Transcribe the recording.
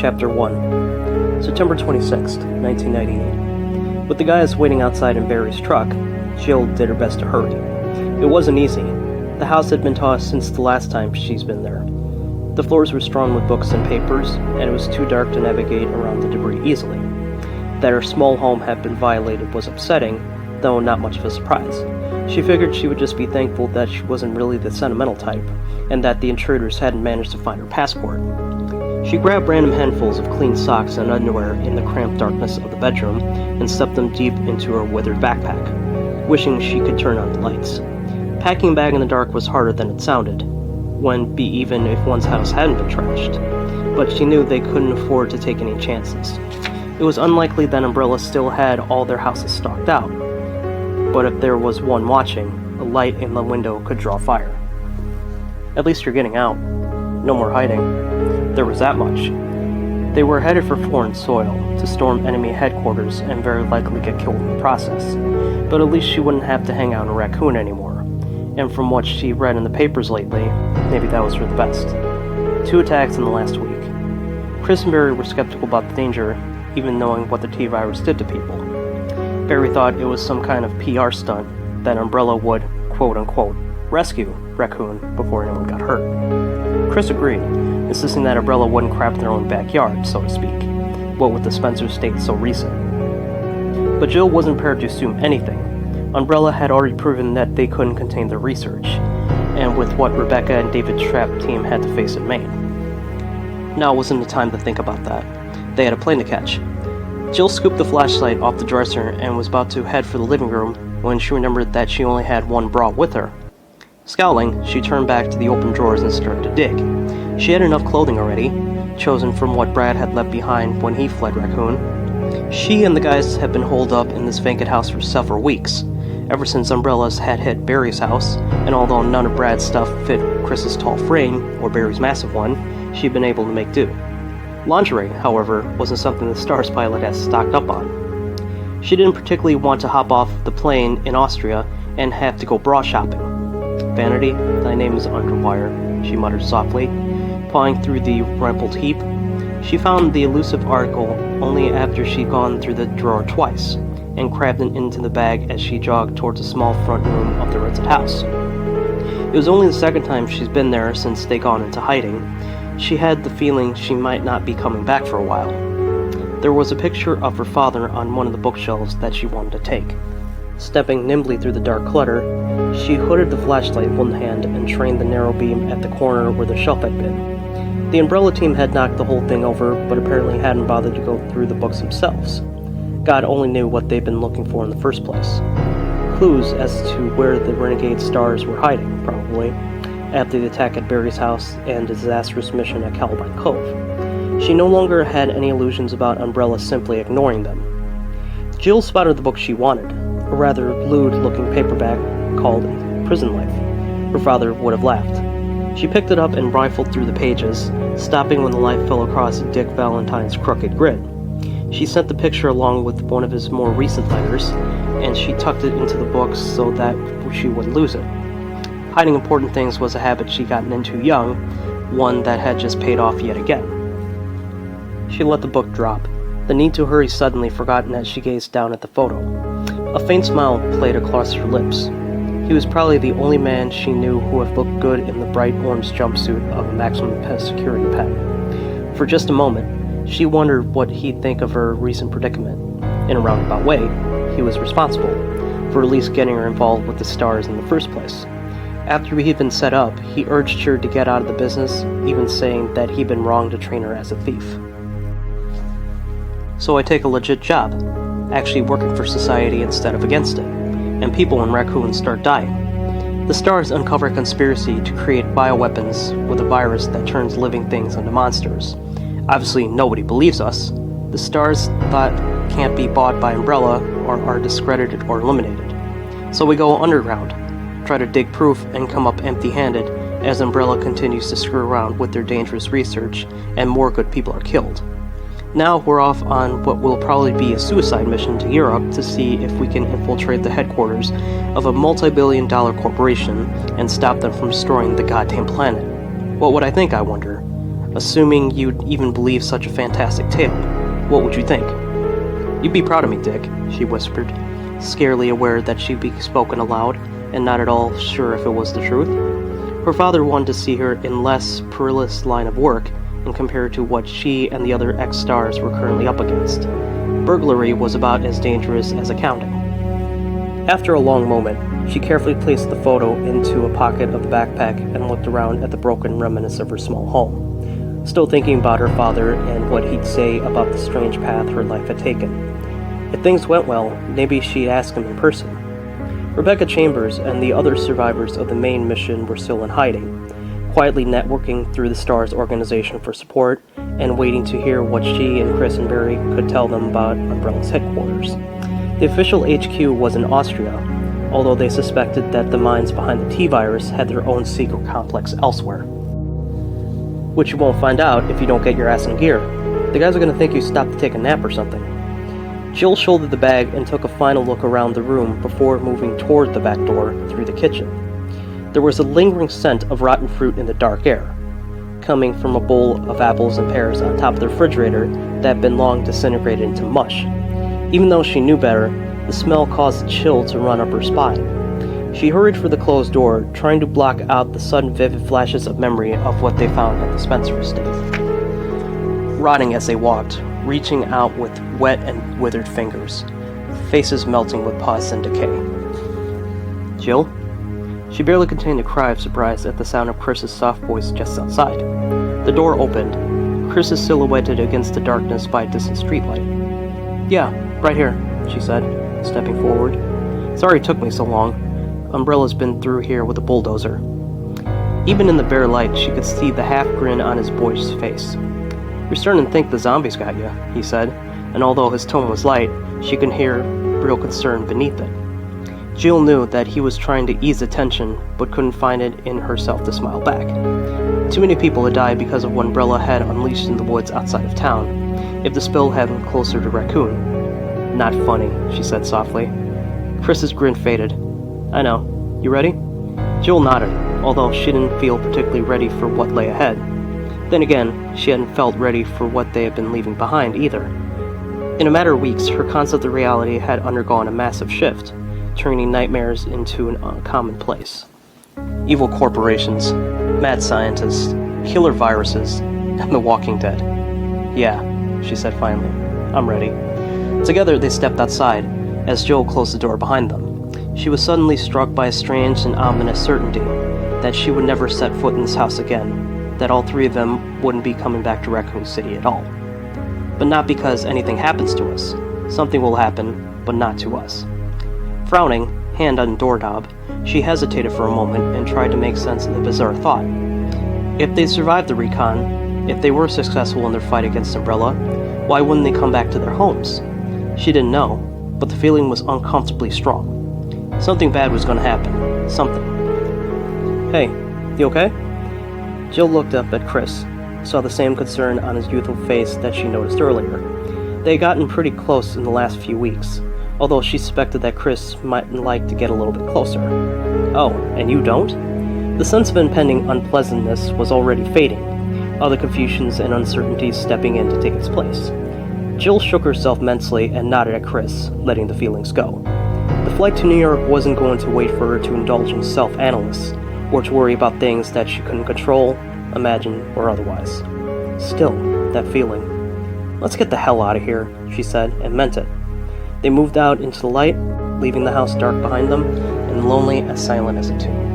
Chapter 1 September 26th, 1998. With the guys waiting outside in Barry's truck, Jill did her best to hurry. It wasn't easy. The house had been tossed since the last time she's been there. The floors were strewn with books and papers, and it was too dark to navigate around the debris easily. That her small home had been violated was upsetting, though not much of a surprise. She figured she would just be thankful that she wasn't really the sentimental type, and that the intruders hadn't managed to find her passport. She grabbed random handfuls of clean socks and underwear in the cramped darkness of the bedroom and stuffed them deep into her withered backpack, wishing she could turn on the lights. Packing a bag in the dark was harder than it sounded, even if one's house hadn't been trashed, but she knew they couldn't afford to take any chances. It was unlikely that Umbrella still had all their houses stocked out, but if there was one watching, a light in the window could draw fire. At least you're getting out. No more hiding. There was that much. They were headed for foreign soil, to storm enemy headquarters and very likely get killed in the process, but at least she wouldn't have to hang out in a raccoon anymore. And from what she read in the papers lately, maybe that was for the best. 2 attacks in the last week. Chris and Barry were skeptical about the danger, even knowing what the T-virus did to people. Barry thought it was some kind of PR stunt that Umbrella would, quote-unquote, rescue Raccoon before anyone got hurt. Chris agreed, insisting that Umbrella wouldn't crap in their own backyard, so to speak, what with the Spencer estate so recent. But Jill wasn't prepared to assume anything. Umbrella had already proven that they couldn't contain their research, and with what Rebecca and David's trap team had to face in Maine. Now wasn't the time to think about that. They had a plane to catch. Jill scooped the flashlight off the dresser and was about to head for the living room when she remembered that she only had one bra with her. Scowling, she turned back to the open drawers and started to dig. She had enough clothing already, chosen from what Brad had left behind when he fled Raccoon. She and the guys had been holed up in this vacant house for several weeks, ever since Umbrellas had hit Barry's house, and although none of Brad's stuff fit Chris's tall frame or Barry's massive one, she'd been able to make do. Lingerie, however, wasn't something the Stars pilot had stocked up on. She didn't particularly want to hop off the plane in Austria and have to go bra shopping. "Vanity, thy name is Underwire," she muttered softly, pawing through the rumpled heap. She found the elusive article only after she'd gone through the drawer twice, and crammed it into the bag as she jogged towards the small front room of the rented house. It was only the second time she's been there since they'd gone into hiding. She had the feeling she might not be coming back for a while. There was a picture of her father on one of the bookshelves that she wanted to take. Stepping nimbly through the dark clutter, she hooded the flashlight in one hand and trained the narrow beam at the corner where the shelf had been. The Umbrella team had knocked the whole thing over, but apparently hadn't bothered to go through the books themselves. God only knew what they'd been looking for in the first place. Clues as to where the renegade Stars were hiding, probably, after the attack at Barry's house and the disastrous mission at Columbine Cove. She no longer had any illusions about Umbrella simply ignoring them. Jill spotted the book she wanted, a rather lewd-looking paperback called Prison Life. Her father would have laughed. She picked it up and rifled through the pages, stopping when the light fell across Dick Valentine's crooked grid. She sent the picture along with one of his more recent letters, and she tucked it into the book so that she wouldn't lose it. Hiding important things was a habit she'd gotten into young, one that had just paid off yet again. She let the book drop, the need to hurry suddenly forgotten as she gazed down at the photo. A faint smile played across her lips. He was probably the only man she knew who had looked good in the bright orange jumpsuit of a maximum security pet. For just a moment, she wondered what he'd think of her recent predicament. In a roundabout way, he was responsible for at least getting her involved with the Stars in the first place. After he'd been set up, he urged her to get out of the business, even saying that he'd been wrong to train her as a thief. "So I take a legit job, actually working for society instead of against it, and people in Raccoon start dying. The Stars uncover a conspiracy to create bioweapons with a virus that turns living things into monsters. Obviously, nobody believes us. The Stars thought can't be bought by Umbrella or are discredited or eliminated. So we go underground, try to dig proof and come up empty-handed as Umbrella continues to screw around with their dangerous research and more good people are killed. Now we're off on what will probably be a suicide mission to Europe to see if we can infiltrate the headquarters of a multi-billion-dollar corporation and stop them from destroying the goddamn planet. What would I think, I wonder? Assuming you'd even believe such a fantastic tale, what would you think? You'd be proud of me, Dick, she whispered, scarcely aware that she'd be spoken aloud, and not at all sure if it was the truth. Her father wanted to see her in less perilous line of work, and compared to what she and the other ex-stars were currently up against. Burglary was about as dangerous as accounting. After a long moment, she carefully placed the photo into a pocket of the backpack and looked around at the broken remnants of her small home, still thinking about her father and what he'd say about the strange path her life had taken. If things went well, maybe she'd ask him in person. Rebecca Chambers and the other survivors of the main mission were still in hiding, quietly networking through the STARS organization for support and waiting to hear what she and Chris and Barry could tell them about Umbrella's headquarters. The official HQ was in Austria, although they suspected that the minds behind the T-virus had their own secret complex elsewhere. Which you won't find out if you don't get your ass in gear. The guys are going to think you stopped to take a nap or something. Jill shouldered the bag and took a final look around the room before moving toward the back door through the kitchen. There was a lingering scent of rotten fruit in the dark air, coming from a bowl of apples and pears on top of the refrigerator that had been long disintegrated into mush. Even though she knew better, the smell caused a chill to run up her spine. She hurried for the closed door, trying to block out the sudden vivid flashes of memory of what they found at the Spencer estate. Rotting as they walked, reaching out with wet and withered fingers, faces melting with pus and decay. Jill? She barely contained a cry of surprise at the sound of Chris's soft voice just outside. The door opened. Chris is silhouetted against the darkness by a distant streetlight. Yeah, right here, she said, stepping forward. Sorry it took me so long. Umbrella's been through here with a bulldozer. Even in the bare light, she could see the half-grin on his boy's face. You're starting to think the zombies got you, he said, and although his tone was light, she could hear real concern beneath it. Jill knew that he was trying to ease the tension, but couldn't find it in herself to smile back. Too many people had died because of what Umbrella had unleashed in the woods outside of town. If the spill had been closer to Raccoon. Not funny, she said softly. Chris's grin faded. I know. You ready? Jill nodded, although she didn't feel particularly ready for what lay ahead. Then again, she hadn't felt ready for what they had been leaving behind either. In a matter of weeks, her concept of reality had undergone a massive shift, turning nightmares into an commonplace. Evil corporations, mad scientists, killer viruses, and the Walking Dead. Yeah, she said finally. I'm ready. Together they stepped outside, as Jill closed the door behind them. She was suddenly struck by a strange and ominous certainty that she would never set foot in this house again, that all three of them wouldn't be coming back to Raccoon City at all. But not because anything happens to us. Something will happen, but not to us. Frowning, hand on doorknob, she hesitated for a moment and tried to make sense of the bizarre thought. If they survived the recon, if they were successful in their fight against Umbrella, why wouldn't they come back to their homes? She didn't know, but the feeling was uncomfortably strong. Something bad was going to happen. Something. Hey, you okay? Jill looked up at Chris, saw the same concern on his youthful face that she noticed earlier. They had gotten pretty close in the last few weeks, although she suspected that Chris might like to get a little bit closer. Oh, and you don't? The sense of impending unpleasantness was already fading, other confusions and uncertainties stepping in to take its place. Jill shook herself mentally and nodded at Chris, letting the feelings go. The flight to New York wasn't going to wait for her to indulge in self-analysis, or to worry about things that she couldn't control, imagine, or otherwise. Still, that feeling. Let's get the hell out of here, she said, and meant it. They moved out into the light, leaving the house dark behind them, and lonely as silent as a tomb.